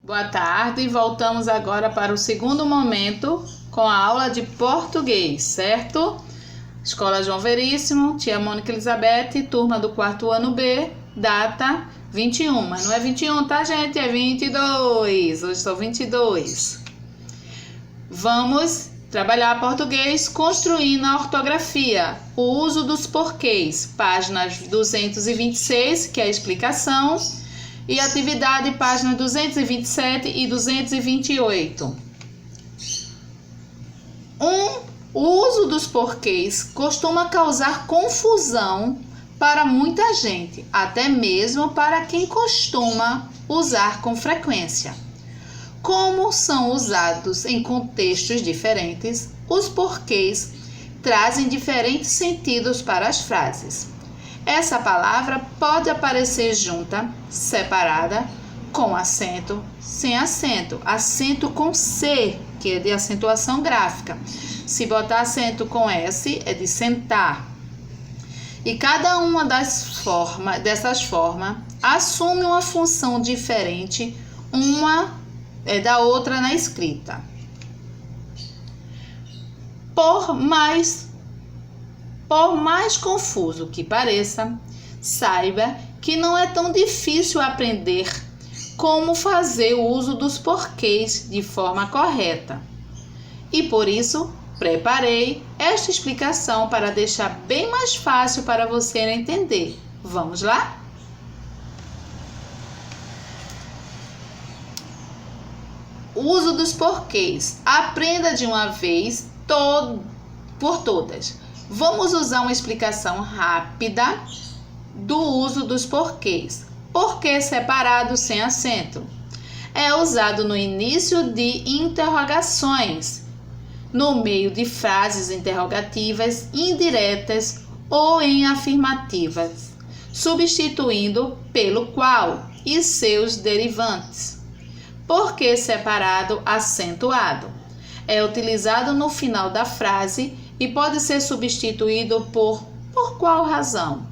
Boa tarde, voltamos agora para o segundo momento com a aula de português, certo? Escola João Veríssimo, tia Mônica Elizabeth, turma do 4º ano B, data 21, mas não é 21, tá, gente? É 22, hoje são 22. Vamos trabalhar português construindo a ortografia, o uso dos porquês, páginas 226, que é a explicação, e atividade, páginas 227 e 228. O uso dos porquês costuma causar confusão para muita gente, até mesmo para quem costuma usar com frequência. Como são usados em contextos diferentes, os porquês trazem diferentes sentidos para as frases. Essa palavra pode aparecer junta, separada, com acento, sem acento, acento com C, que é de acentuação gráfica. Se botar acento com S, é de sentar. E cada uma dessas formas assume uma função diferente, uma da outra na escrita. Por mais confuso que pareça, saiba que não é tão difícil aprender como fazer o uso dos porquês de forma correta. E por isso, preparei esta explicação para deixar bem mais fácil para você entender. Vamos lá? O uso dos porquês. Aprenda de uma vez por todas. Vamos usar uma explicação rápida do uso dos porquês. Porquê separado sem acento? É usado no início de interrogações, no meio de frases interrogativas indiretas ou em afirmativas, substituindo pelo qual e seus derivantes. Porquê separado acentuado? É utilizado no final da frase e pode ser substituído por qual razão.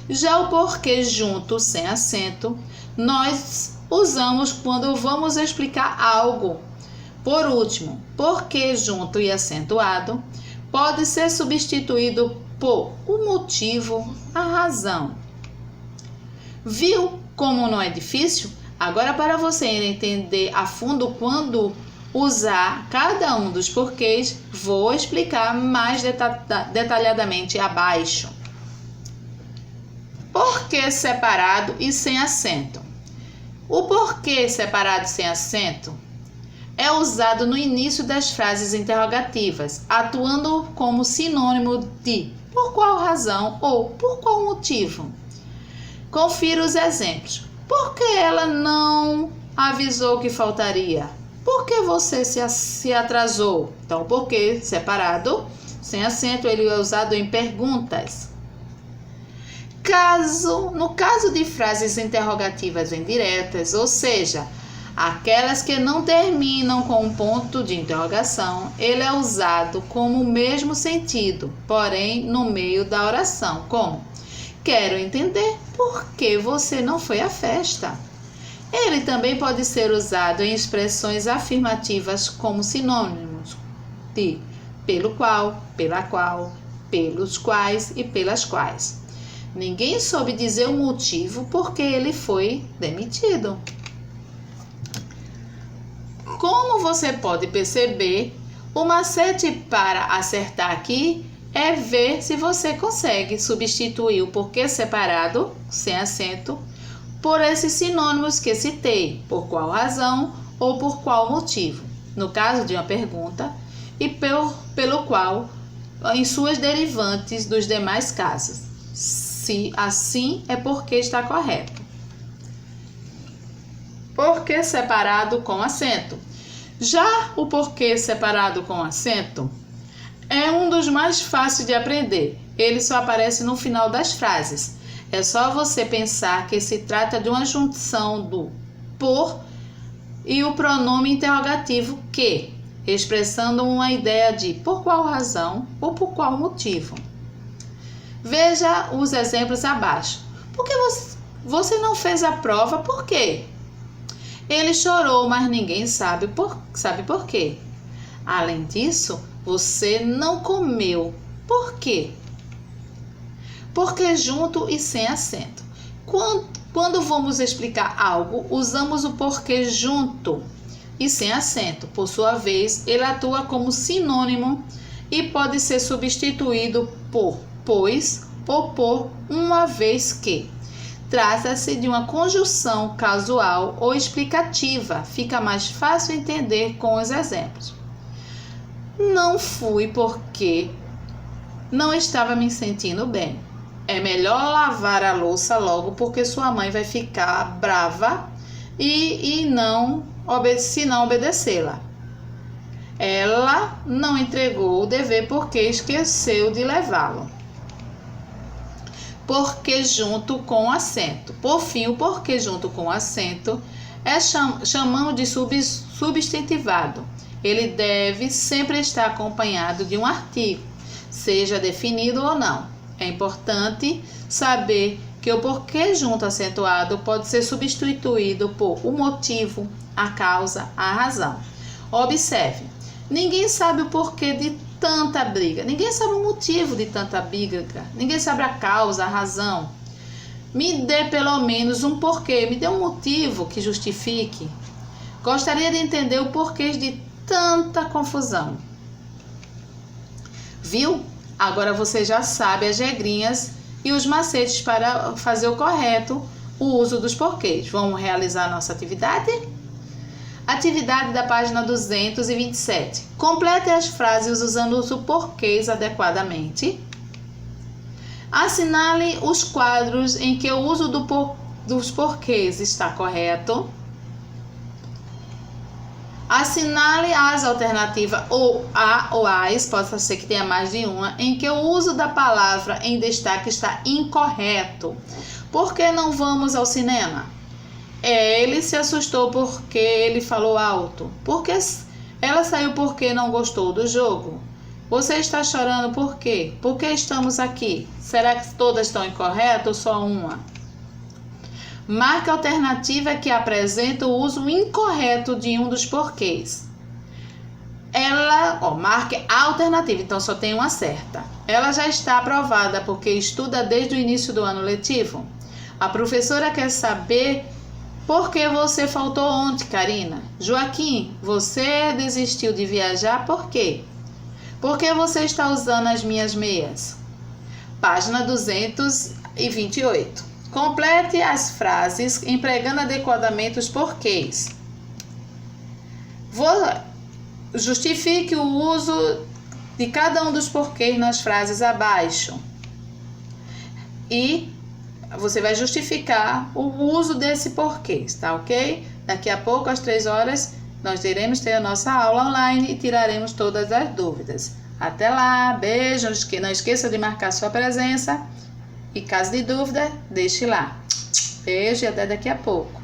Já o porquê junto sem acento, nós usamos quando vamos explicar algo. Por último, porquê junto e acentuado pode ser substituído por o motivo, a razão. Viu como não é difícil? Agora, para você entender a fundo quando usar cada um dos porquês, vou explicar mais detalhadamente abaixo. Porquê separado e sem acento. O porquê separado sem acento é usado no início das frases interrogativas, atuando como sinônimo de por qual razão ou por qual motivo. Confira os exemplos. Por que ela não avisou que faltaria? Por que você se atrasou? Então, porquê separado, sem acento, ele é usado em perguntas. No caso de frases interrogativas indiretas, ou seja, aquelas que não terminam com um ponto de interrogação, ele é usado como o mesmo sentido, porém no meio da oração, como: quero entender por que você não foi à festa. Ele também pode ser usado em expressões afirmativas como sinônimos de pelo qual, pela qual, pelos quais e pelas quais. Ninguém soube dizer o motivo por que ele foi demitido. Como você pode perceber, o macete para acertar aqui é ver se você consegue substituir o porquê separado, sem acento, por esses sinônimos que citei, por qual razão ou por qual motivo, no caso de uma pergunta, e pelo qual em suas derivantes dos demais casos. Se assim é porque está correto. Porquê separado com acento. Já o porquê separado com acento é um dos mais fáceis de aprender. Ele só aparece no final das frases. É só você pensar que se trata de uma junção do por e o pronome interrogativo que, expressando uma ideia de por qual razão ou por qual motivo. Veja os exemplos abaixo. Por que você não fez a prova? Por quê? Ele chorou, mas ninguém sabe por quê. Além disso, você não comeu. Por quê? Porque junto e sem acento. Quando vamos explicar algo, usamos o porquê junto e sem acento. Por sua vez, ele atua como sinônimo e pode ser substituído por pois ou por uma vez que. Trata-se de uma conjunção casual ou explicativa. Fica mais fácil entender com os exemplos. Não fui porque não estava me sentindo bem. É melhor lavar a louça logo porque sua mãe vai ficar brava se não obedecê-la. Ela não entregou o dever porque esqueceu de levá-lo. Porque junto com acento. Por fim, o porque junto com acento chamamos de substantivado. Ele deve sempre estar acompanhado de um artigo, seja definido ou não. É importante saber que o porquê junto acentuado pode ser substituído por o motivo, a causa, a razão. Observe, ninguém sabe o porquê de tanta briga, ninguém sabe o motivo de tanta briga, ninguém sabe a causa, a razão. Me dê pelo menos um porquê, me dê um motivo que justifique. Gostaria de entender o porquê de tanta confusão. Viu? Agora você já sabe as regrinhas e os macetes para fazer o correto o uso dos porquês. Vamos realizar a nossa atividade? Atividade da página 227. Complete as frases usando os porquês adequadamente. Assinale os quadros em que o uso dos porquês está correto. Assinale as alternativas ou a ou as, pode ser que tenha mais de uma, em que o uso da palavra em destaque está incorreto. Por que não vamos ao cinema? Ele se assustou porque ele falou alto. Porque ela saiu porque não gostou do jogo. Você está chorando por quê? Por que estamos aqui? Será que todas estão incorretas ou só uma? Marque a alternativa que apresenta o uso incorreto de um dos porquês. Marque a alternativa, então só tem uma certa. Ela já está aprovada porque estuda desde o início do ano letivo. A professora quer saber por que você faltou ontem, Karina. Joaquim, você desistiu de viajar por quê? Por que você está usando as minhas meias? Página 228. Complete as frases empregando adequadamente os porquês. Justifique o uso de cada um dos porquês nas frases abaixo. E você vai justificar o uso desse porquês, tá ok? Daqui a pouco, às 3 horas, nós iremos ter a nossa aula online e tiraremos todas as dúvidas. Até lá, beijo, não esqueça de marcar sua presença. E caso de dúvida, deixe lá. Beijo e até daqui a pouco.